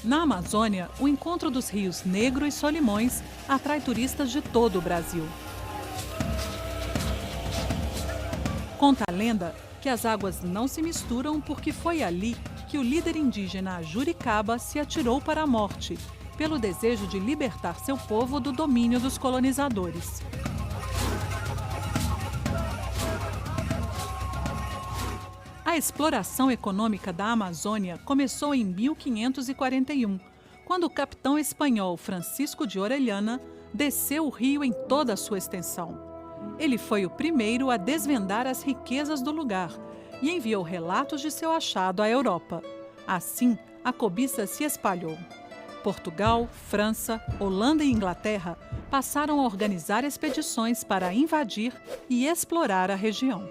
Na Amazônia, o encontro dos rios Negro e Solimões atrai turistas de todo o Brasil. Conta a lenda que as águas não se misturam porque foi ali que o líder indígena Ajuricaba se atirou para a morte, pelo desejo de libertar seu povo do domínio dos colonizadores. A exploração econômica da Amazônia começou em 1541, quando o capitão espanhol Francisco de Orellana desceu o rio em toda a sua extensão. Ele foi o primeiro a desvendar as riquezas do lugar e enviou relatos de seu achado à Europa. Assim, a cobiça se espalhou. Portugal, França, Holanda e Inglaterra passaram a organizar expedições para invadir e explorar a região.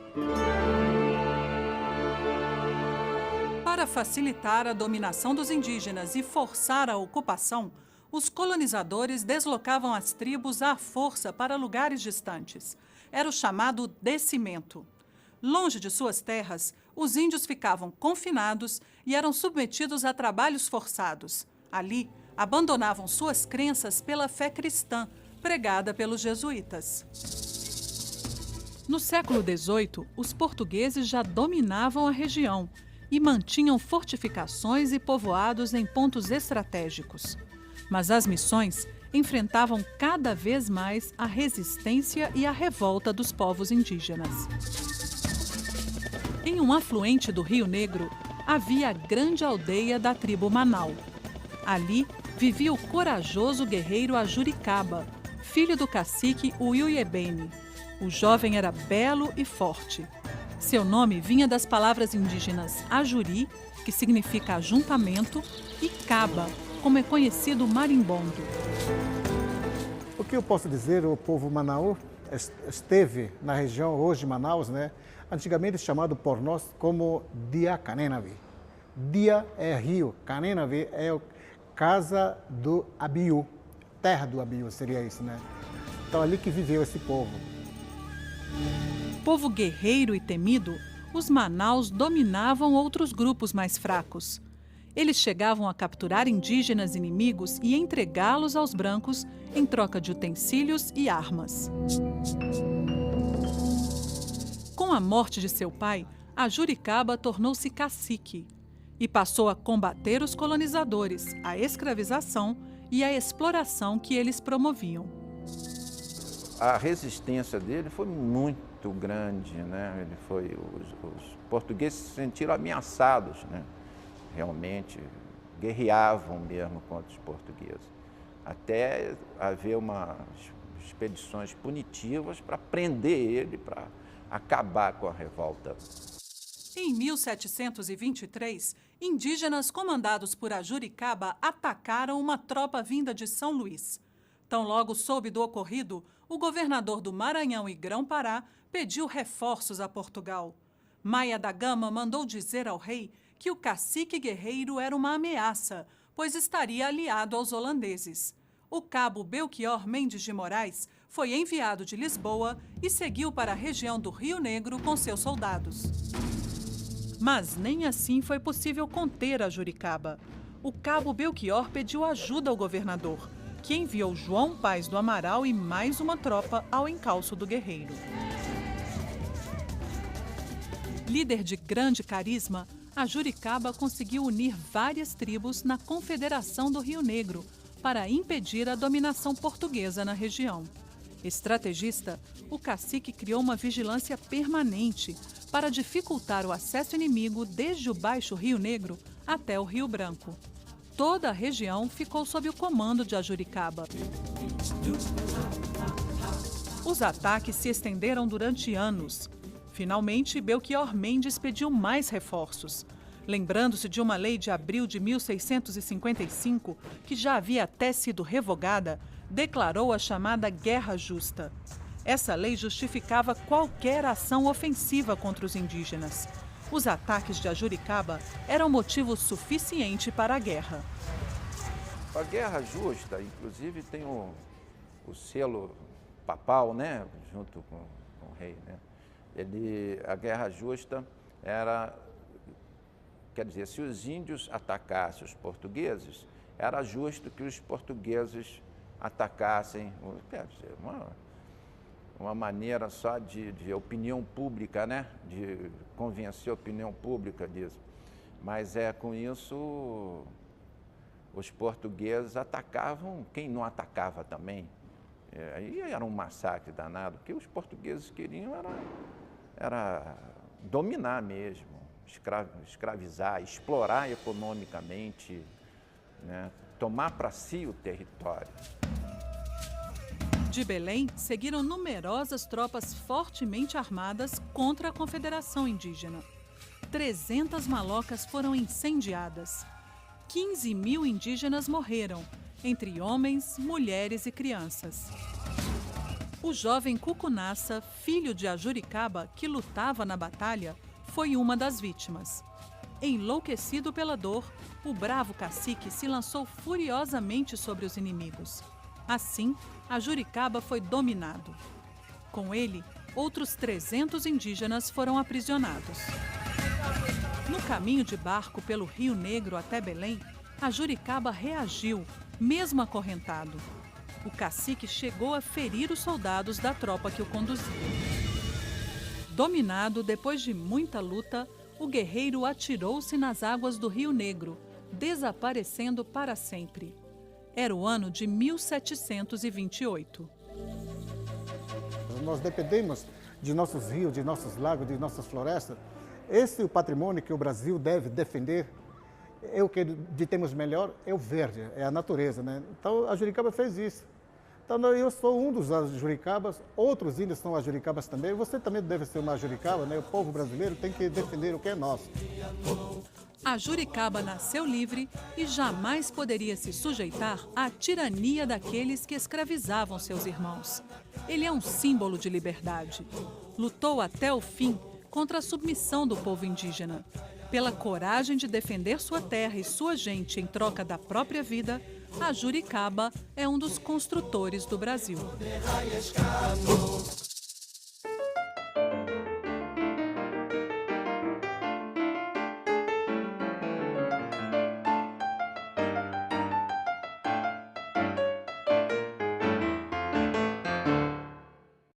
Para facilitar a dominação dos indígenas e forçar a ocupação, os colonizadores deslocavam as tribos à força para lugares distantes. Era o chamado descimento. Longe de suas terras, os índios ficavam confinados e eram submetidos a trabalhos forçados. Ali, abandonavam suas crenças pela fé cristã, pregada pelos jesuítas. No século XVIII, os portugueses já dominavam a região e mantinham fortificações e povoados em pontos estratégicos. Mas as missões enfrentavam cada vez mais a resistência e a revolta dos povos indígenas. Em um afluente do Rio Negro, havia a grande aldeia da tribo Manau. Ali vivia o corajoso guerreiro Ajuricaba, filho do cacique Uiuiebene. O jovem era belo e forte. Seu nome vinha das palavras indígenas Ajuri, que significa ajuntamento, e Caba, como é conhecido o marimbondo. O que eu posso dizer, o povo Manaú esteve na região hoje Manaus, né? Antigamente chamado por nós como Dia Canenavi. Dia é rio, Canenavi é casa do Abiú, terra do Abiú seria isso, né? Então ali que viveu esse povo. Povo guerreiro e temido, os Manaus dominavam outros grupos mais fracos. Eles chegavam a capturar indígenas inimigos e entregá-los aos brancos em troca de utensílios e armas. Com a morte de seu pai, Ajuricaba tornou-se cacique e passou a combater os colonizadores, a escravização e a exploração que eles promoviam. A resistência dele foi muito grande, né? Os portugueses se sentiram ameaçados, né? Realmente guerreavam mesmo contra os portugueses, até haver umas expedições punitivas para prender ele, para acabar com a revolta. Em 1723, indígenas comandados por Ajuricaba atacaram uma tropa vinda de São Luís. Tão logo soube do ocorrido, o governador do Maranhão e Grão-Pará pediu reforços a Portugal. Maia da Gama mandou dizer ao rei que o cacique guerreiro era uma ameaça, pois estaria aliado aos holandeses. O cabo Belchior Mendes de Moraes foi enviado de Lisboa e seguiu para a região do Rio Negro com seus soldados. Mas nem assim foi possível conter Ajuricaba. O cabo Belchior pediu ajuda ao governador, que enviou João Paz do Amaral e mais uma tropa ao encalço do guerreiro. Líder de grande carisma, Ajuricaba conseguiu unir várias tribos na Confederação do Rio Negro para impedir a dominação portuguesa na região. Estrategista, o cacique criou uma vigilância permanente para dificultar o acesso inimigo desde o Baixo Rio Negro até o Rio Branco. Toda a região ficou sob o comando de Ajuricaba. Os ataques se estenderam durante anos. Finalmente, Belchior Mendes pediu mais reforços. Lembrando-se de uma lei de abril de 1655, que já havia até sido revogada, declarou a chamada Guerra Justa. Essa lei justificava qualquer ação ofensiva contra os indígenas. Os ataques de Ajuricaba eram motivo suficiente para a guerra. A Guerra Justa, inclusive, tem o selo papal, né, junto com o rei, né? A Guerra Justa era, quer dizer, se os índios atacassem os portugueses, era justo que os portugueses atacassem, quer dizer, uma maneira só de opinião pública, né? De convencer a opinião pública disso. Mas com isso, os portugueses atacavam quem não atacava também. Aí era um massacre danado. O que os portugueses queriam era dominar mesmo, escravizar, explorar economicamente, né? Tomar para si o território. De Belém, seguiram numerosas tropas fortemente armadas contra a Confederação Indígena. 300 malocas foram incendiadas. 15 mil indígenas morreram, entre homens, mulheres e crianças. O jovem Cucunaça, filho de Ajuricaba, que lutava na batalha, foi uma das vítimas. Enlouquecido pela dor, o bravo cacique se lançou furiosamente sobre os inimigos. Assim, Ajuricaba foi dominado. Com ele, outros 300 indígenas foram aprisionados. No caminho de barco pelo Rio Negro até Belém, Ajuricaba reagiu, mesmo acorrentado. O cacique chegou a ferir os soldados da tropa que o conduzia. Dominado, depois de muita luta, o guerreiro atirou-se nas águas do Rio Negro, desaparecendo para sempre. Era o ano de 1728. Nós dependemos de nossos rios, de nossos lagos, de nossas florestas. Esse é o patrimônio que o Brasil deve defender. O que temos melhor é o verde, é a natureza, né? Então, a Ajuricaba fez isso. Então, eu sou um dos Ajuricabas, outros índios são Ajuricabas também. Você também deve ser uma Ajuricaba, né? O povo brasileiro tem que defender o que é nosso. Ajuricaba nasceu livre e jamais poderia se sujeitar à tirania daqueles que escravizavam seus irmãos. Ele é um símbolo de liberdade. Lutou até o fim contra a submissão do povo indígena. Pela coragem de defender sua terra e sua gente em troca da própria vida, Ajuricaba é um dos construtores do Brasil.